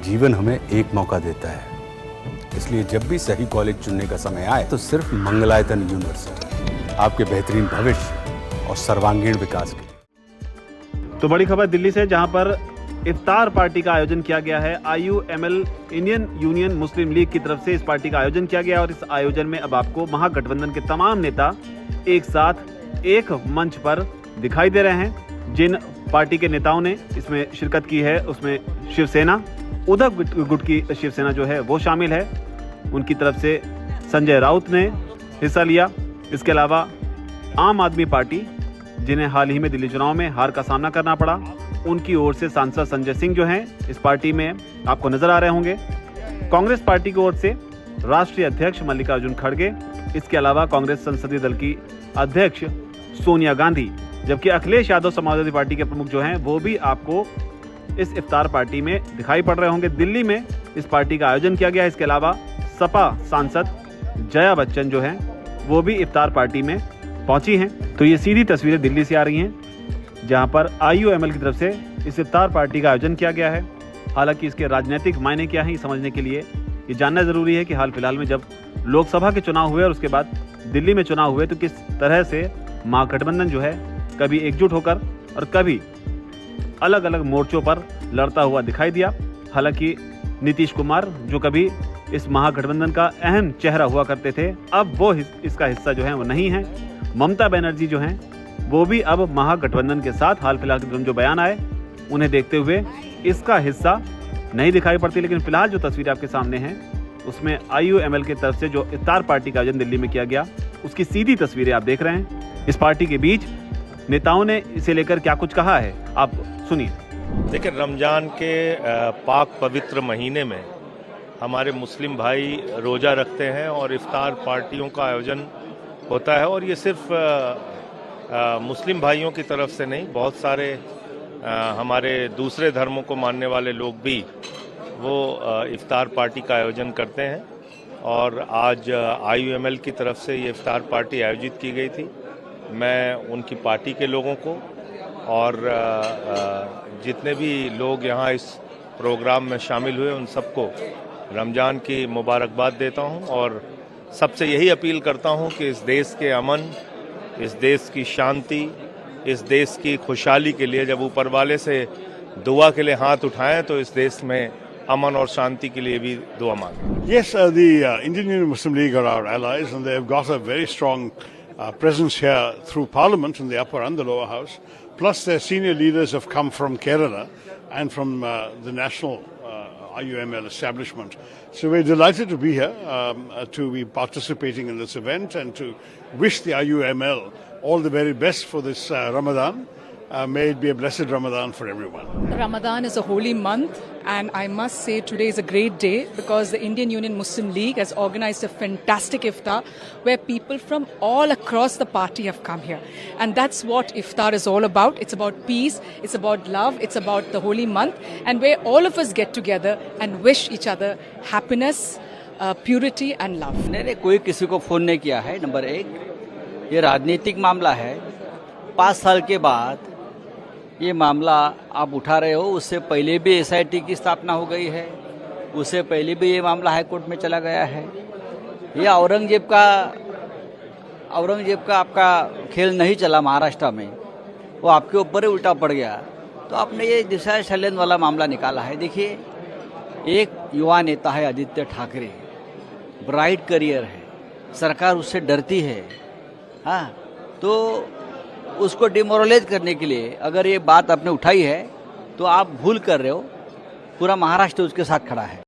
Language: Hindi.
जीवन हमें एक मौका देता है, इसलिए जब भी सही कॉलेज चुनने का समय आए तो सिर्फ मंगलायतन यूनिवर्सिटी आपके बेहतरीन भविष्य और सर्वांगीण विकास के लिए। तो बड़ी खबर दिल्ली से, जहां पर इफ्तार पार्टी का आयोजन किया गया है। IUML इंडियन यूनियन मुस्लिम लीग की तरफ से इस पार्टी का आयोजन किया गया और इस आयोजन में अब आपको महागठबंधन के तमाम नेता एक साथ एक मंच पर दिखाई दे रहे हैं। जिन पार्टी के नेताओं ने इसमें शिरकत की है उसमें शिवसेना, उद्धव गुट की शिवसेना जो है वो शामिल है, उनकी तरफ से संजय राउत ने हिस्सा लिया। इसके अलावा आम आदमी पार्टी, जिन्हें हाल ही में दिल्ली चुनाव में हार का सामना करना पड़ा, उनकी ओर से सांसद संजय सिंह जो हैं इस पार्टी में आपको नजर आ रहे होंगे। कांग्रेस पार्टी की ओर से राष्ट्रीय अध्यक्ष मल्लिकार्जुन खड़गे, इसके अलावा कांग्रेस संसदीय दल की अध्यक्ष सोनिया गांधी, जबकि अखिलेश यादव समाजवादी पार्टी के प्रमुख जो हैं वो भी आपको इस इफ्तार पार्टी में दिखाई पड़ रहे होंगे। दिल्ली में इस पार्टी का आयोजन किया गया है। इसके अलावा सपा सांसद जया बच्चन जो हैं वो भी इफ्तार पार्टी में पहुंची हैं। तो ये सीधी तस्वीरें दिल्ली से आ रही हैं, जहां पर IUML की तरफ से इस इफ्तार पार्टी का आयोजन किया गया है। हालांकि इसके राजनीतिक मायने क्या हैं, समझने के लिए ये जानना जरूरी है कि हाल फिलहाल में जब लोकसभा के चुनाव हुए और उसके बाद दिल्ली में चुनाव हुए तो किस तरह से महागठबंधन जो है कभी एकजुट होकर और कभी अलग अलग मोर्चों पर लड़ता हुआ दिखाई दिया। हालांकि नीतीश कुमार जो कभी इस महागठबंधन का अहम चेहरा हुआ करते थे, अब वो इसका हिस्सा जो है वो नहीं है। ममता बनर्जी जो हैं वो भी अब महागठबंधन के साथ हाल फिलहाल के जो बयान आए उन्हें देखते हुए इसका हिस्सा नहीं दिखाई पड़ती। लेकिन फिलहाल जो तस्वीर आपके सामने है उसमें IUML की तरफ से जो इफ्तार पार्टी का आयोजन दिल्ली में किया गया उसकी सीधी तस्वीरें आप देख रहे हैं। इस पार्टी के बीच नेताओं ने इसे लेकर क्या कुछ कहा है, आप सुनिए। देखिए, रमजान के पाक पवित्र महीने में हमारे मुस्लिम भाई रोज़ा रखते हैं और इफ्तार पार्टियों का आयोजन होता है। और ये सिर्फ मुस्लिम भाइयों की तरफ से नहीं, बहुत सारे हमारे दूसरे धर्मों को मानने वाले लोग भी वो इफ्तार पार्टी का आयोजन करते हैं। और आज IUML की तरफ से ये इफ्तार पार्टी आयोजित की गई थी। मैं उनकी पार्टी के लोगों को और जितने भी लोग यहाँ इस प्रोग्राम में शामिल हुए उन सबको रमज़ान की मुबारकबाद देता हूँ और सबसे यही अपील करता हूँ कि इस देश के अमन, इस देश की शांति, इस देश की खुशहाली के लिए जब ऊपर वाले से दुआ के लिए हाथ उठाएं तो इस देश में अमन और शांति के लिए भी दुआ मांगें। Yes, the Indian Union Muslim League are our allies and they've got a very strong presence here through Parliament in the upper and the lower house. Plus their senior leaders have come from Kerala and from the national IUML establishment. So we're delighted to be here, to be participating in this event and to wish the IUML all the very best for this Ramadan. May it be a blessed Ramadan for everyone. Ramadan is a holy month and I must say today is a great day because the Indian Union Muslim League has organized a fantastic iftar where people from all across the party have come here. And that's what iftar is all about. It's about peace, it's about love, it's about the holy month and where all of us get together and wish each other happiness, purity and love. नहीं, कोई किसी को फोन नहीं किया है। नंबर एक, ये राजनीतिक मामला है। 5 साल के बाद ये मामला आप उठा रहे हो। उससे पहले भी SIT की स्थापना हो गई है, उससे पहले भी ये मामला हाई कोर्ट में चला गया है। ये औरंगजेब का आपका खेल नहीं चला महाराष्ट्र में, वो आपके ऊपर ही उल्टा पड़ गया। तो आपने ये दिशा षड्यंत्र वाला मामला निकाला है। देखिए, एक युवा नेता है आदित्य ठाकरे, ब्राइट करियर है, सरकार उससे डरती है। हाँ, तो उसको डिमोरलाइज करने के लिए अगर ये बात आपने उठाई है तो आप भूल कर रहे हो। पूरा महाराष्ट्र उसके साथ खड़ा है।